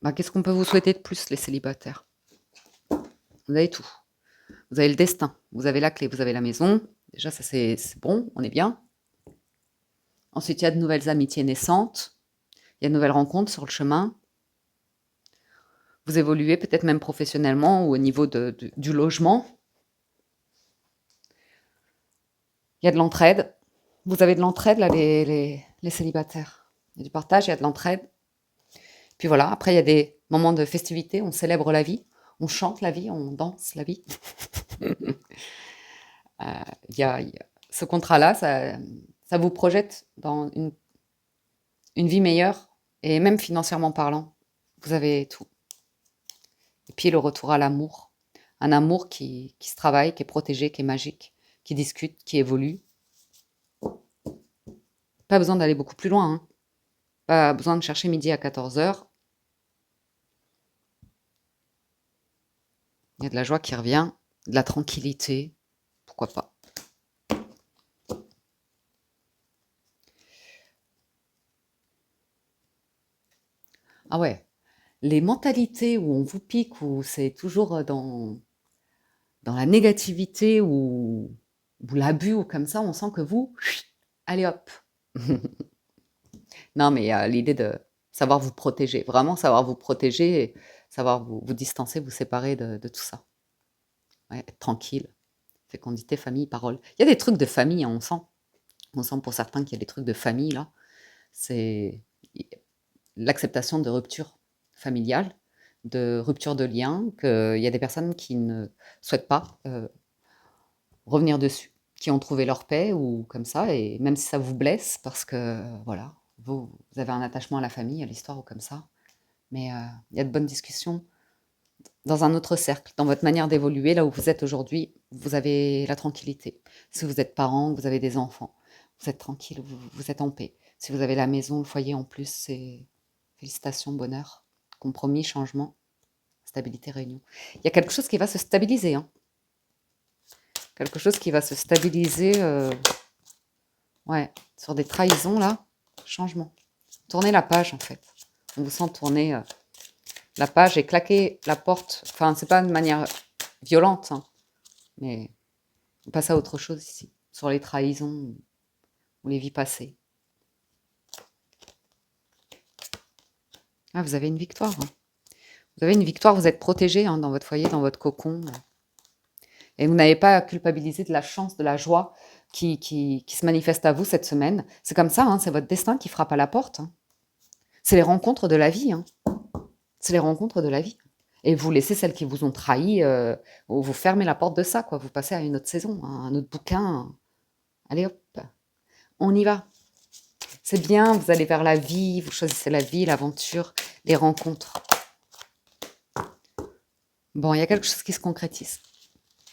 A: Bah, qu'est-ce qu'on peut vous souhaiter de plus, les célibataires? Vous avez tout. Vous avez le destin, vous avez la clé, vous avez la maison. Déjà, ça c'est bon, on est bien. Ensuite, il y a de nouvelles amitiés naissantes. Il y a de nouvelles rencontres sur le chemin. Vous évoluez peut-être même professionnellement ou au niveau du logement. Il y a de l'entraide. Vous avez de l'entraide, là, les célibataires. Il y a du partage, il y a de l'entraide. Puis voilà, après, il y a des moments de festivité, on célèbre la vie, on chante la vie, on danse la vie. Ce contrat-là, ça vous projette dans une vie meilleure, et même financièrement parlant, vous avez tout. Et puis le retour à l'amour, un amour qui se travaille, qui est protégé, qui est magique, qui discute, qui évolue. Pas besoin d'aller beaucoup plus loin, hein. Pas besoin de chercher midi à 14h. Il y a de la joie qui revient, de la tranquillité, pourquoi pas. Ah ouais, les mentalités où on vous pique, où c'est toujours dans la négativité ou l'abus ou comme ça, on sent que vous, allez hop. Non, mais il y a l'idée de savoir vous protéger, vraiment savoir vous protéger, et savoir vous distancer, vous séparer de tout ça. Ouais, être tranquille, fécondité, famille, parole. Il y a des trucs de famille, hein, on sent. On sent pour certains qu'il y a des trucs de famille, là. C'est l'acceptation de rupture familiale, de rupture de lien, qu'il y a des personnes qui ne souhaitent pas revenir dessus, qui ont trouvé leur paix ou comme ça, et même si ça vous blesse, parce que voilà, vous avez un attachement à la famille, à l'histoire ou comme ça, mais il y a de bonnes discussions dans un autre cercle, dans votre manière d'évoluer, là où vous êtes aujourd'hui, vous avez la tranquillité. Si vous êtes parent, vous avez des enfants, vous êtes tranquille, vous êtes en paix. Si vous avez la maison, le foyer en plus, c'est félicitations, bonheur, compromis, changement, stabilité, réunion. Il y a quelque chose qui va se stabiliser, hein. Quelque chose qui va se stabiliser, ouais, sur des trahisons, là, changement. Tournez la page, en fait. On vous sent tourner la page et claquer la porte. Enfin, c'est pas de manière violente, hein, mais on passe à autre chose ici, sur les trahisons ou les vies passées. Ah, vous avez une victoire, hein. Vous avez une victoire, vous êtes protégé, hein, dans votre foyer, dans votre cocon. Et vous n'avez pas à culpabiliser de la chance, de la joie qui se manifeste à vous cette semaine. C'est comme ça, hein, c'est votre destin qui frappe à la porte, hein. C'est les rencontres de la vie, hein. C'est les rencontres de la vie. Et vous laissez celles qui vous ont trahi, ou vous fermez la porte de ça, quoi. Vous passez à une autre saison, hein, un autre bouquin. Allez hop, on y va. C'est bien, vous allez vers la vie, vous choisissez la vie, l'aventure, les rencontres. Bon, il y a quelque chose qui se concrétise.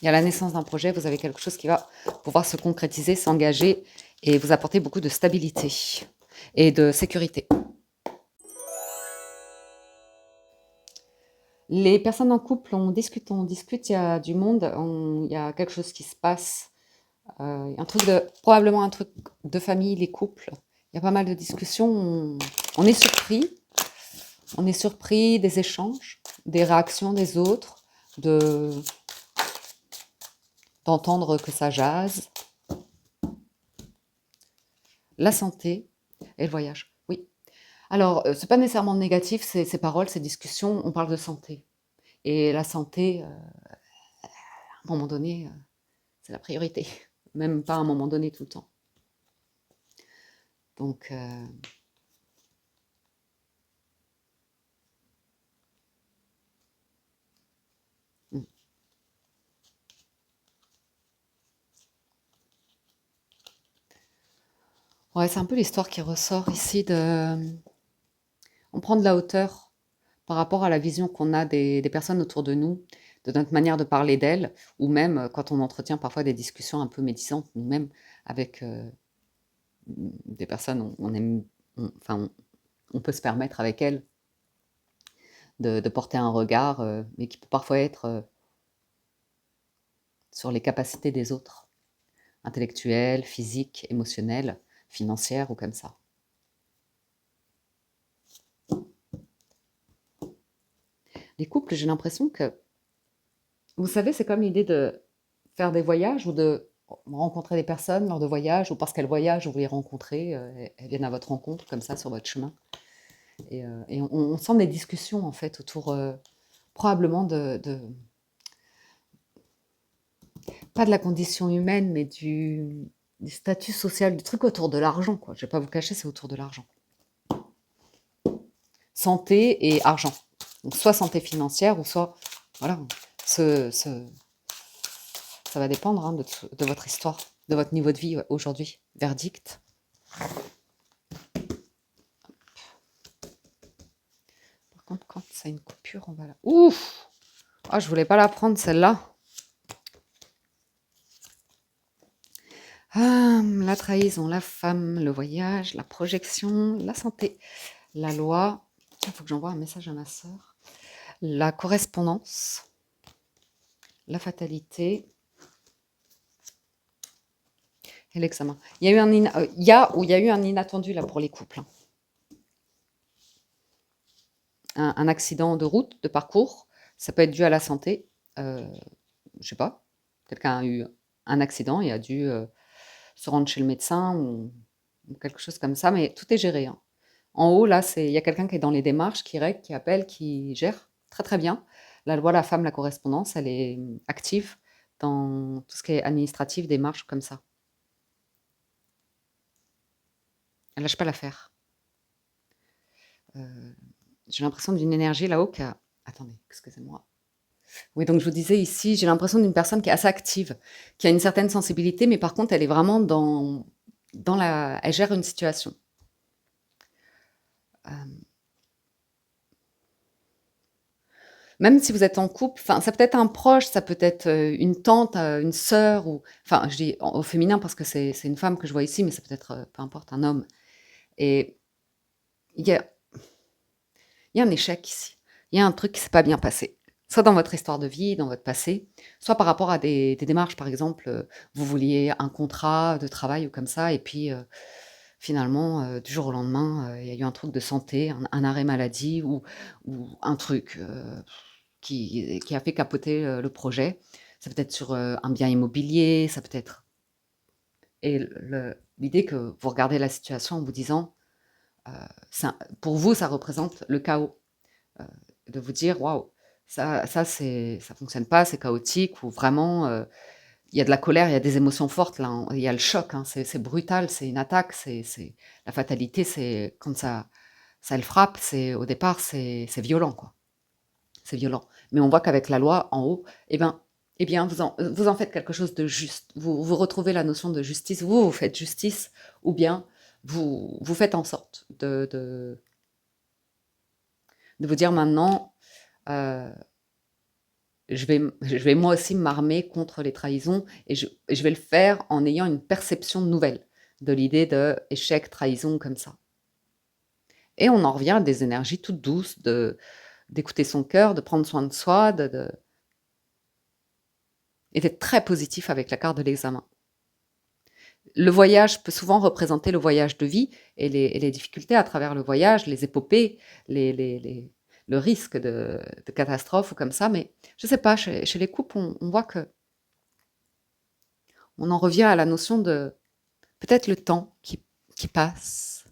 A: Il y a la naissance d'un projet, vous avez quelque chose qui va pouvoir se concrétiser, s'engager et vous apporter beaucoup de stabilité et de sécurité. Les personnes en couple, on discute, il y a du monde, il y a quelque chose qui se passe. Probablement un truc de famille, les couples. Il y a pas mal de discussions. On est surpris. On est surpris des échanges, des réactions des autres, d'entendre que ça jase. La santé et le voyage, oui. Alors, c'est pas nécessairement négatif, ces paroles, ces discussions, on parle de santé. Et la santé, à un moment donné, c'est la priorité. Même pas à un moment donné, tout le temps. Donc, mmh. Ouais, c'est un peu l'histoire qui ressort ici on prend de la hauteur par rapport à la vision qu'on a des personnes autour de nous, de notre manière de parler d'elles, ou même quand on entretient parfois des discussions un peu médisantes, nous-mêmes, avec des personnes, on aime, enfin, on peut se permettre avec elles de porter un regard, mais qui peut parfois être sur les capacités des autres, intellectuelles, physiques, émotionnelles, financières ou comme ça. Les couples, j'ai l'impression que, vous savez, c'est comme l'idée de faire des voyages ou de rencontrer des personnes lors de voyages, ou parce qu'elles voyagent, vous les rencontrez, elles viennent à votre rencontre comme ça sur votre chemin. Et on sent des discussions en fait autour probablement pas de la condition humaine, mais du statut social, du truc autour de l'argent, quoi. Je vais pas vous cacher, c'est autour de l'argent. Santé et argent. Donc soit santé financière ou soit, voilà, ça va dépendre hein, de votre histoire, de votre niveau de vie aujourd'hui. Verdict. Par contre, quand ça a une coupure, on va là. Ouf! Ah, je voulais pas la prendre celle-là. Ah, la trahison, la femme, le voyage, la projection, la santé, la loi. Il faut que j'envoie un message à ma sœur. La correspondance, la fatalité et l'examen. Il y a eu un inattendu là pour les couples. Hein. Un accident de route, de parcours, ça peut être dû à la santé. Je sais pas. Quelqu'un a eu un accident et a dû se rendre chez le médecin ou quelque chose comme ça, mais tout est géré. Hein. En haut, là, il y a quelqu'un qui est dans les démarches, qui règle, qui appelle, qui gère très très bien. La loi, la femme, la correspondance, elle est active dans tout ce qui est administratif, démarches comme ça. Elle lâche pas l'affaire. J'ai l'impression d'une énergie là-haut qui a... Attendez, excusez-moi. Oui, donc je vous disais ici, j'ai l'impression d'une personne qui est assez active, qui a une certaine sensibilité, mais par contre, elle est vraiment dans la... Elle gère une situation. Même si vous êtes en couple, enfin, ça peut être un proche, ça peut être une tante, une sœur, ou... Enfin, je dis au féminin parce que c'est une femme que je vois ici, mais ça peut être, peu importe, un homme. Et il y a, il y a un échec ici. Il y a un truc qui s'est pas bien passé. Soit dans votre histoire de vie, dans votre passé, soit par rapport à des démarches, par exemple, vous vouliez un contrat de travail ou comme ça, et puis finalement, du jour au lendemain, il y a eu un truc de santé, un arrêt maladie ou un truc qui a fait capoter le projet. Ça peut être sur un bien immobilier, ça peut être... Et l'idée que vous regardez la situation en vous disant, pour vous, ça représente le chaos. De vous dire, waouh, ça fonctionne pas, c'est chaotique, ou vraiment, il y a de la colère, il y a des émotions fortes, là, hein, il y a le choc, hein, c'est brutal, c'est une attaque, la fatalité, c'est quand ça le frappe, au départ, c'est violent, quoi. C'est violent. Mais on voit qu'avec la loi en haut, eh bien vous en faites quelque chose de juste. Vous retrouvez la notion de justice, vous faites justice, ou bien vous faites en sorte de vous dire maintenant, euh, je vais moi aussi m'armer contre les trahisons et je vais le faire en ayant une perception nouvelle de l'idée de échec, trahison, comme ça. Et on en revient à des énergies toutes douces, d'écouter son cœur, de prendre soin de soi, et d'être très positif avec la carte de l'examen. Le voyage peut souvent représenter le voyage de vie et les difficultés à travers le voyage, les épopées, le risque de catastrophe ou comme ça, mais je ne sais pas, chez les couples, on voit que on en revient à la notion de peut-être le temps qui passe.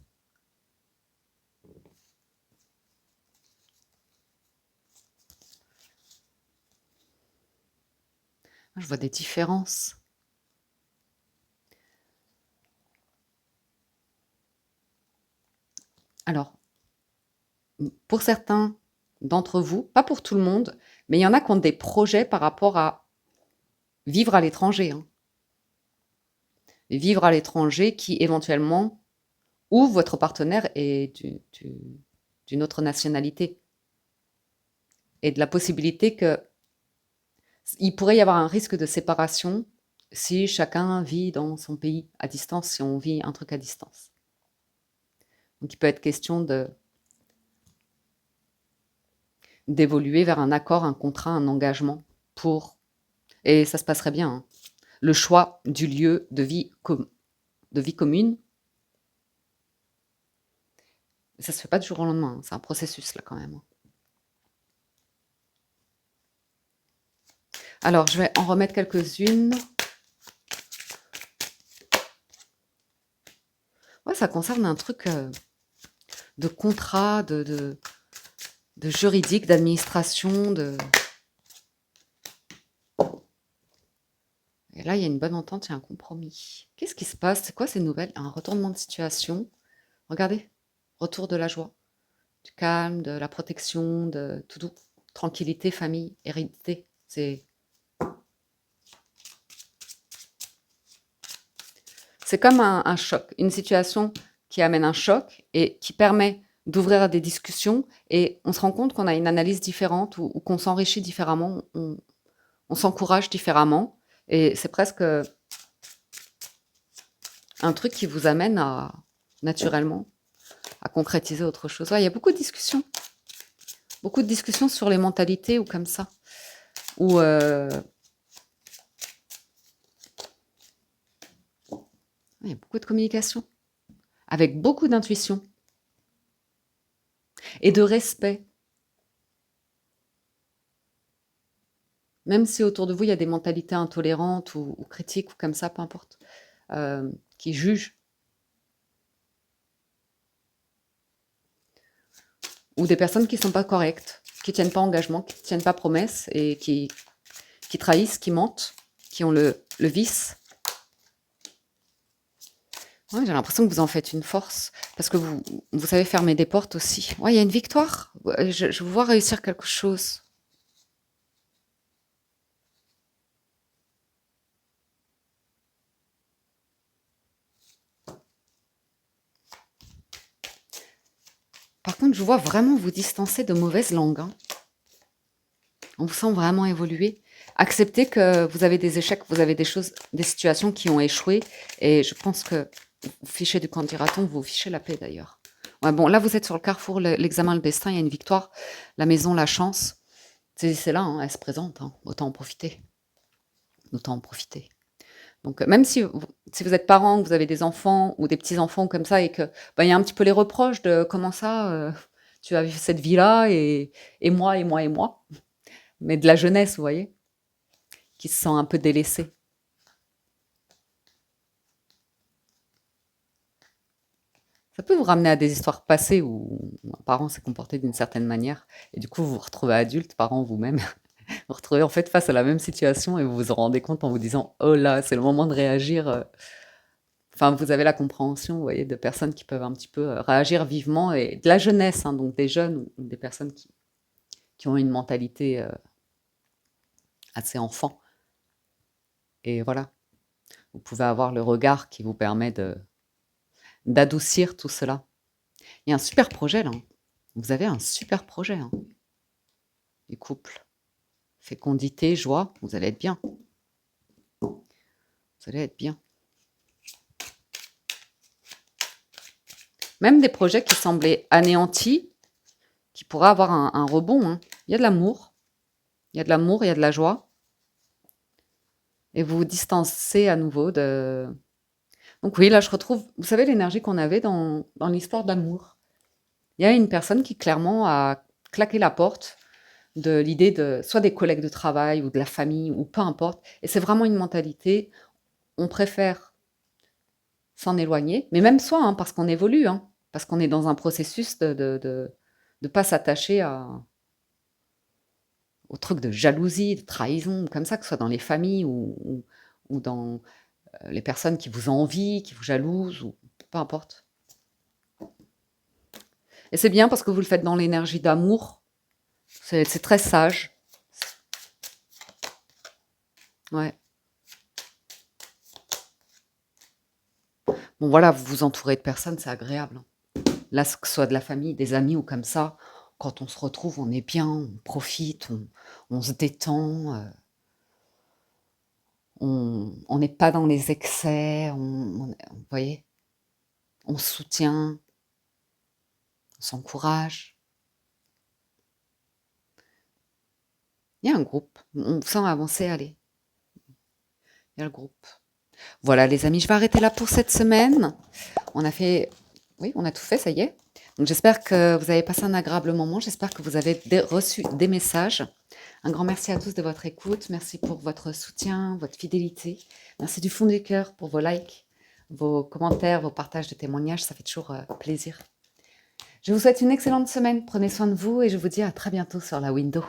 A: Je vois des différences. Alors, pour certains d'entre vous, pas pour tout le monde, mais il y en a qui ont des projets par rapport à vivre à l'étranger. Hein. Vivre à l'étranger qui éventuellement, ou votre partenaire est d'une autre nationalité. Et de la possibilité que il pourrait y avoir un risque de séparation si chacun vit dans son pays à distance, si on vit un truc à distance. Donc il peut être question d'évoluer vers un accord, un contrat, un engagement pour... Et ça se passerait bien. Hein. Le choix du lieu de vie commune, ça se fait pas du jour au lendemain. Hein. C'est un processus là quand même. Hein. Alors, je vais en remettre quelques-unes. Ouais, ça concerne un truc de contrat, de juridique, d'administration, de... Et là, il y a une bonne entente, il y a un compromis. Qu'est-ce qui se passe? C'est quoi ces nouvelles? Un retournement de situation. Regardez, retour de la joie, du calme, de la protection, de tout doux. Tranquillité, famille, hérédité. C'est comme un choc, une situation qui amène un choc et qui permet d'ouvrir des discussions et on se rend compte qu'on a une analyse différente ou qu'on s'enrichit différemment, on s'encourage différemment et c'est presque un truc qui vous amène à, naturellement, à concrétiser autre chose. Ouais, il y a beaucoup de discussions sur les mentalités ou comme ça, où il y a beaucoup de communication, avec beaucoup d'intuition et de respect. Même si autour de vous, il y a des mentalités intolérantes ou critiques ou comme ça, peu importe, qui jugent, ou des personnes qui ne sont pas correctes, qui ne tiennent pas engagement, qui ne tiennent pas promesse et qui trahissent, qui mentent, qui ont le vice. Ouais, j'ai l'impression que vous en faites une force, parce que vous savez fermer des portes aussi. Ouais, il y a une victoire. Ouais, je vous vois réussir quelque chose. Par contre, je vois vraiment vous distancer de mauvaises langues, hein. On vous sent vraiment évoluer. Acceptez que vous avez des échecs, vous avez des choses, des situations qui ont échoué. Et je pense que vous fichez du candidaton, vous fichez la paix d'ailleurs. Ouais, bon, là, vous êtes sur le carrefour, l'examen, le destin, il y a une victoire. La maison, la chance. C'est là, hein, elle se présente, hein. Autant en profiter. Autant en profiter. Donc, même si vous êtes parent, que vous avez des enfants ou des petits-enfants comme ça, et que il y a un petit peu les reproches de comment ça, tu as vu cette vie-là, et moi, et moi, et moi. Mais de la jeunesse, vous voyez, qui se sent un peu délaissée. Ça peut vous ramener à des histoires passées où un parent s'est comporté d'une certaine manière, et du coup, vous vous retrouvez adulte, parent vous-même, vous vous retrouvez en fait face à la même situation, et vous vous en rendez compte en vous disant, oh là, c'est le moment de réagir. Enfin, vous avez la compréhension, vous voyez, de personnes qui peuvent un petit peu réagir vivement, et de la jeunesse, hein, donc des jeunes ou des personnes qui ont une mentalité assez enfant. Et voilà, vous pouvez avoir le regard qui vous permet d'adoucir tout cela. Il y a un super projet là, hein. Vous avez un super projet, hein. Les couples. Fécondité, joie, vous allez être bien. Vous allez être bien. Même des projets qui semblaient anéantis, qui pourraient avoir un rebond, hein. Il y a de l'amour. Il y a de l'amour, il y a de la joie. Et vous vous distancez à nouveau de... Donc oui, là je retrouve, vous savez, l'énergie qu'on avait dans l'histoire d'amour. Il y a une personne qui clairement a claqué la porte de l'idée de soit des collègues de travail ou de la famille ou peu importe. Et c'est vraiment une mentalité, on préfère s'en éloigner, mais même soi, hein, parce qu'on évolue, hein, parce qu'on est dans un processus de pas s'attacher au truc de jalousie, de trahison, comme ça, que ce soit dans les familles ou dans les personnes qui vous envient, qui vous jalousent, ou peu importe. Et c'est bien parce que vous le faites dans l'énergie d'amour, c'est très sage. Ouais. Bon voilà, vous vous entourez de personnes, c'est agréable, hein. Là, que ce soit de la famille, des amis ou comme ça, quand on se retrouve, on est bien, on profite, on se détend, on n'est pas dans les excès, vous voyez, on se soutient, on s'encourage. Il y a un groupe, on vous sent avancer, allez, il y a le groupe. Voilà les amis, je vais arrêter là pour cette semaine. On a fait, oui, on a tout fait, ça y est. Donc j'espère que vous avez passé un agréable moment, j'espère que vous avez reçu des messages. Un grand merci à tous de votre écoute, merci pour votre soutien, votre fidélité. Merci du fond du cœur pour vos likes, vos commentaires, vos partages de témoignages, ça fait toujours plaisir. Je vous souhaite une excellente semaine. Prenez soin de vous et je vous dis à très bientôt sur la window.